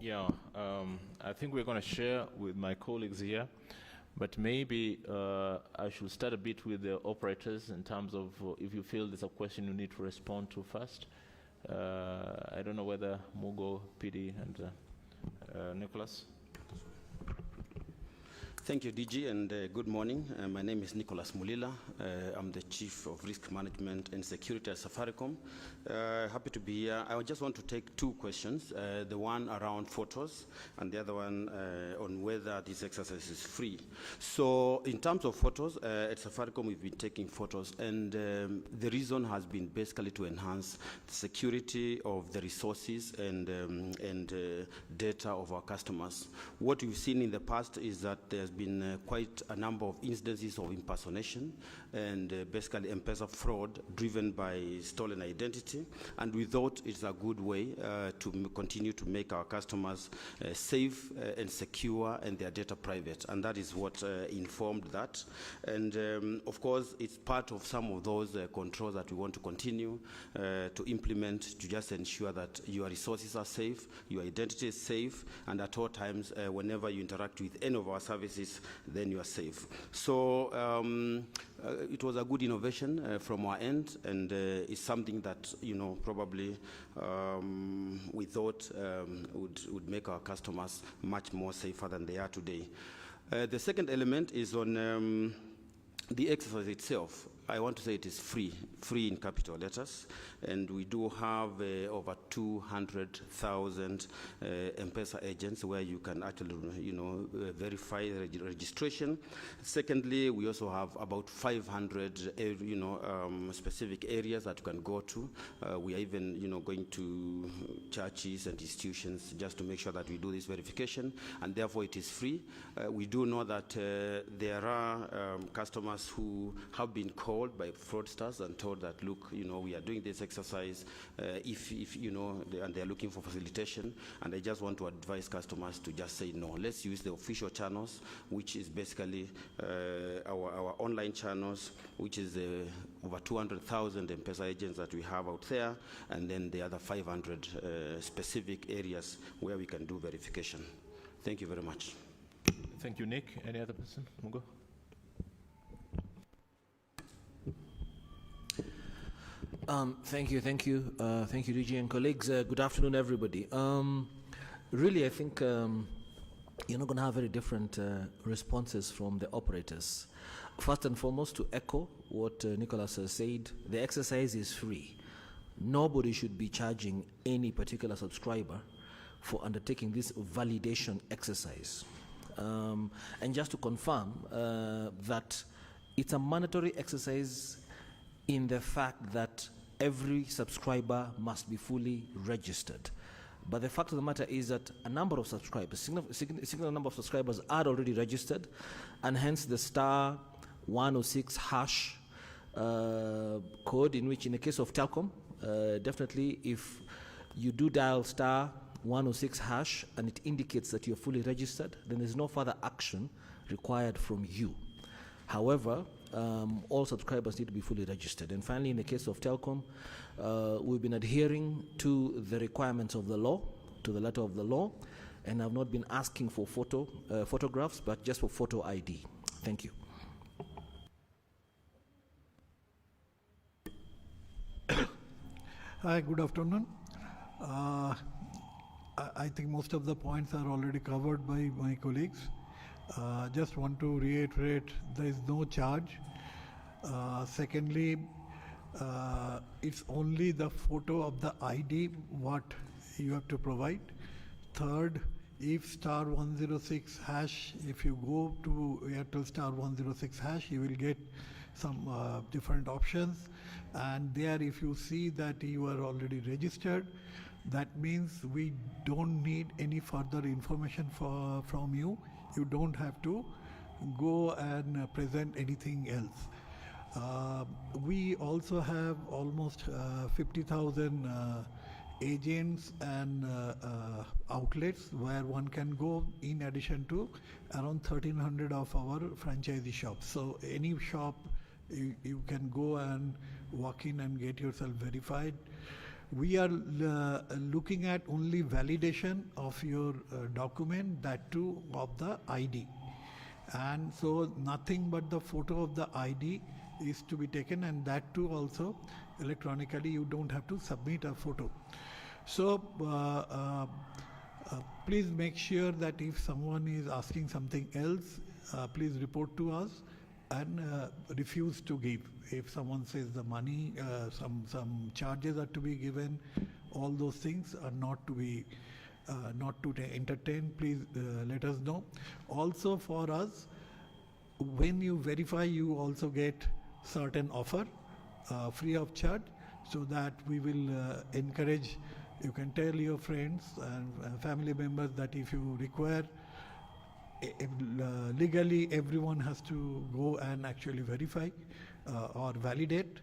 Yeah, I think we're going to share with my colleagues here, but maybe I should start a bit with the operators in terms of if you feel there's a question you need to respond to first. I don't know whether Mugo, PD, and Nicholas. Thank you, DG, and good morning. My name is Nicholas Mulila. I'm the Chief of Risk Management and Security at Safaricom. Happy to be here. I just want to take two questions, the one around photos and the other one on whether this exercise is free. So in terms of photos, at Safaricom we've been taking photos, and the reason has been basically to enhance the security of the resources and data of our customers. What we've seen in the past is that there's been quite a number of instances of impersonation and basically M-Pesa fraud driven by stolen identity, and we thought it's a good way to continue to make our customers safe and secure and their data private, and that is what informed that. And of course it's part of some of those controls that we want to continue to implement to just ensure that your resources are safe, your identity is safe, and at all times whenever you interact with any of our services, then you are safe. So it was a good innovation from our end, and it's something that probably we thought would make our customers much more safer than they are today. The second element is on the exercise itself. I want to say it is free in capital letters, and we do have over 200,000 M-Pesa agents where you can actually, verify the registration. Secondly, we also have about 500, specific areas that you can go to. We are even, going to churches and institutions just to make sure that we do this verification, and therefore it is free. We do know that there are customers who have been called by fraudsters and told that, look, we are doing this exercise if and they're looking for facilitation, and I just want to advise customers to just say no. Let's use the official channels, which is basically our online channels, which is over 200,000 M-Pesa agents that we have out there, and then the other 500 specific areas where we can do verification. Thank you very much. Thank you, Nick. Any other person? Mugo? Thank you, DG and colleagues. Good afternoon, everybody. Really, I think you're not going to have very different responses from the operators. First and foremost, to echo what Nicholas has said, the exercise is free. Nobody should be charging any particular subscriber for undertaking this validation exercise. And just to confirm that it's a mandatory exercise in the fact that every subscriber must be fully registered. But the fact of the matter is that a number of subscribers, significant number of subscribers are already registered, and hence the star 106 hash code, in which in the case of Telkom, definitely if you do dial star 106 hash and it indicates that you're fully registered, then there's no further action required from you. However, all subscribers need to be fully registered. And finally, in the case of Telkom, we've been adhering to the requirements of the law, to the letter of the law, and have not been asking for photographs, but just for photo ID. Thank you. Hi, good afternoon. I think most of the points are already covered by my colleagues. Just want to reiterate, there is no charge. Secondly, it's only the photo of the ID what you have to provide. Third, if star 106 hash, if you go to Airtel star 106 hash, you will get some different options, and there if you see that you are already registered, that means we don't need any further information from you. You don't have to go and present anything else. We also have almost 50,000 agents and outlets where one can go, in addition to around 1,300 of our franchisee shops. So any shop you can go and walk in and get yourself verified. we are looking at only validation of your document, that too of the ID. And so nothing but the photo of the ID is to be taken, and that too also electronically. You don't have to submit a photo. So please make sure that if someone is asking something else, please report to us and refuse to give. If someone says the money, some charges are to be given, all those things are not to be entertain. Please let us know. Also for us, when you verify, you also get certain offer free of charge, so that we will encourage. You can tell your friends and family members that if you require, legally everyone has to go and actually verify or validate,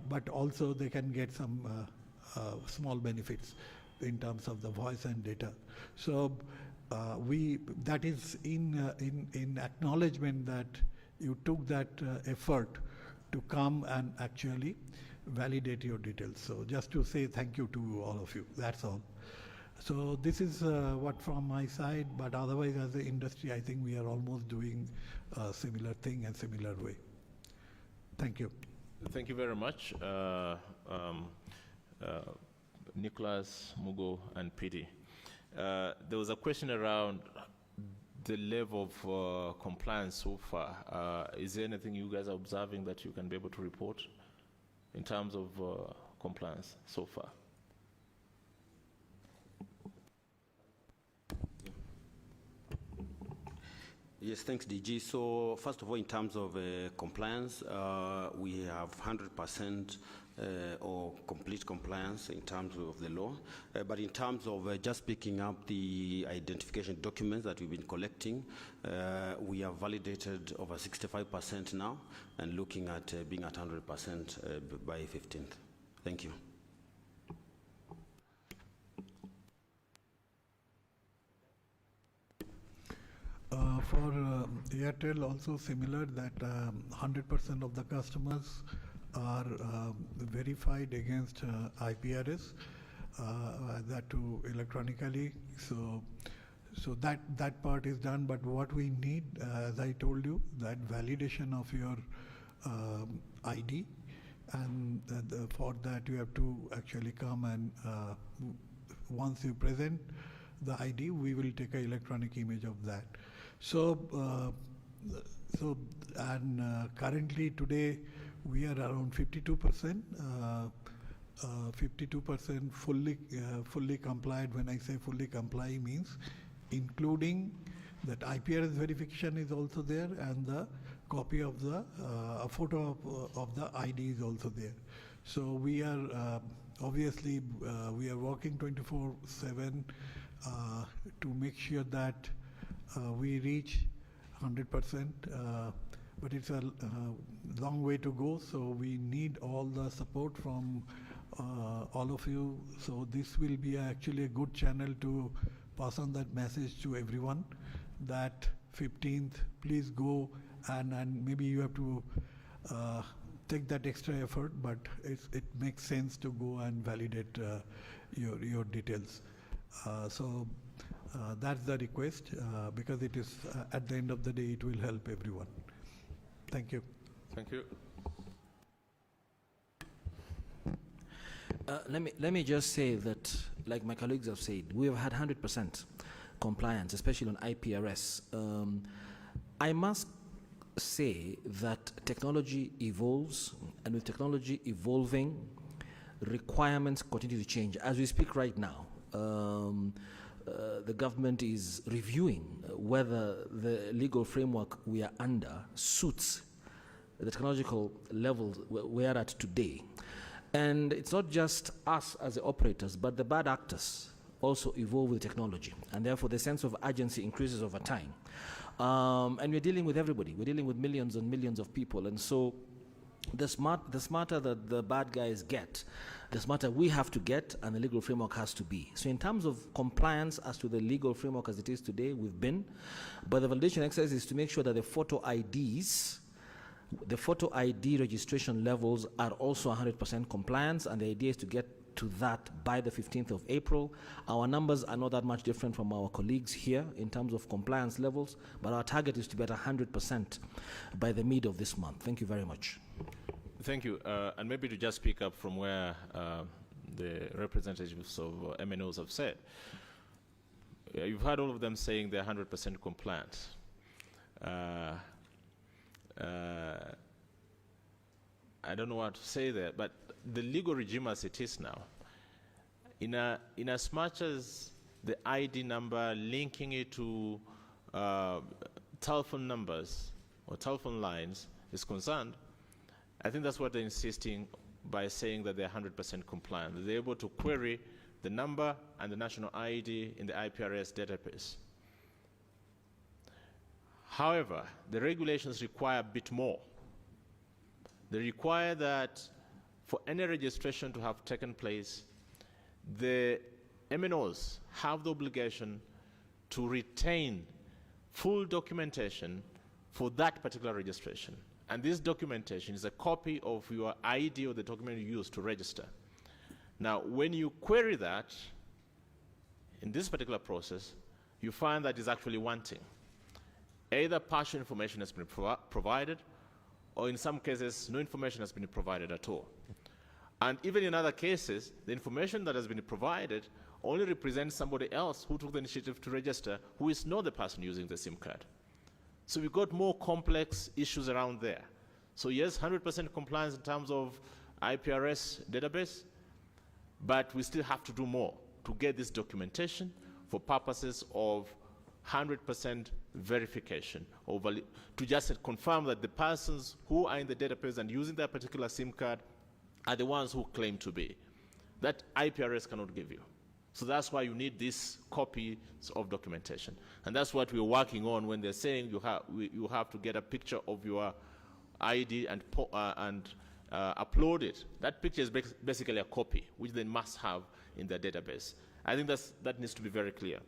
but also they can get some small benefits in terms of the voice and data. So that is in acknowledgement that you took that effort to come and actually validate your details. So just to say thank you to all of you, that's all. So this is what from my side, but otherwise as an industry, I think we are almost doing a similar thing and similar way. Thank you. Thank you very much, Nicholas, Mugo, and Pity. There was a question around the level of compliance so far. Is there anything you guys are observing that you can be able to report in terms of compliance so far? Yes, thanks, DG. So first of all, in terms of compliance, we have 100% or complete compliance in terms of the law. But in terms of just picking up the identification documents that we've been collecting, we have validated over 65% now and looking at being at 100% by 15th. Thank you. For Airtel also similar, that 100% of the customers are verified against IPRS, that too electronically. So that part is done. But what we need, as I told you, that validation of your ID, and for that you have to actually come and once you present the ID, we will take an electronic image of that. So currently today we are around 52%. 52% fully complied. When I say fully comply, means including that IPRS verification is also there, and the copy of the a photo of the ID is also there. So we are obviously we are working 24/7 to make sure that we reach 100%, but it's a long way to go, so we need all the support from all of you. So this will be actually a good channel to pass on that message to everyone, that 15th, please go, and maybe you have to take that extra effort, but it makes sense to go and validate your details. So that's the request, because it is at the end of the day it will help everyone. Thank you. Thank you. Let me just say that, like my colleagues have said, we have had 100% compliance, especially on IPRS. I must say that technology evolves, and with technology evolving, requirements continue to change. As we speak right now, the government is reviewing whether the legal framework we are under suits the technological levels we are at today. And it's not just us as the operators, but the bad actors also evolve with technology. And therefore, the sense of urgency increases over time. And we're dealing with everybody. We're dealing with millions and millions of people. And so the smarter that the bad guys get, the smarter we have to get, and the legal framework has to be. So in terms of compliance as to the legal framework as it is today, we've been. But the validation exercise is to make sure that the photo IDs, the photo ID registration levels are also 100% compliance, and the idea is to get to that by the 15th of April. Our numbers are not that much different from our colleagues here in terms of compliance levels, but our target is to be at 100% by the mid of this month. Thank you very much. Thank you. And maybe to just pick up from where the representatives of MNOs have said, you've heard all of them saying they're 100% compliant. I don't know what to say there, but the legal regime as it is now, in as much as the ID number linking it to telephone numbers or telephone lines is concerned, I think that's what they're insisting by saying that they're 100% compliant. They're able to query the number and the national ID in the IPRS database. However, the regulations require a bit more. They require that for any registration to have taken place, the MNOs have the obligation to retain full documentation for that particular registration. And this documentation is a copy of your ID or the document you use to register. Now, when you query that, in this particular process, you find that it's actually wanting. Either partial information has been provided, or in some cases, no information has been provided at all. And even in other cases, the information that has been provided only represents somebody else who took the initiative to register, who is not the person using the SIM card. So we've got more complex issues around there. So yes, 100% compliance in terms of IPRS database, but we still have to do more to get this documentation for purposes of 100% verification, or to just confirm that the persons who are in the database and using that particular SIM card are the ones who claim to be. That IPRS cannot give you. So that's why you need these copies of documentation. And that's what we're working on when they're saying you have to get a picture of your ID and upload it. That picture is basically a copy, which they must have in their database. I think that needs to be very clear.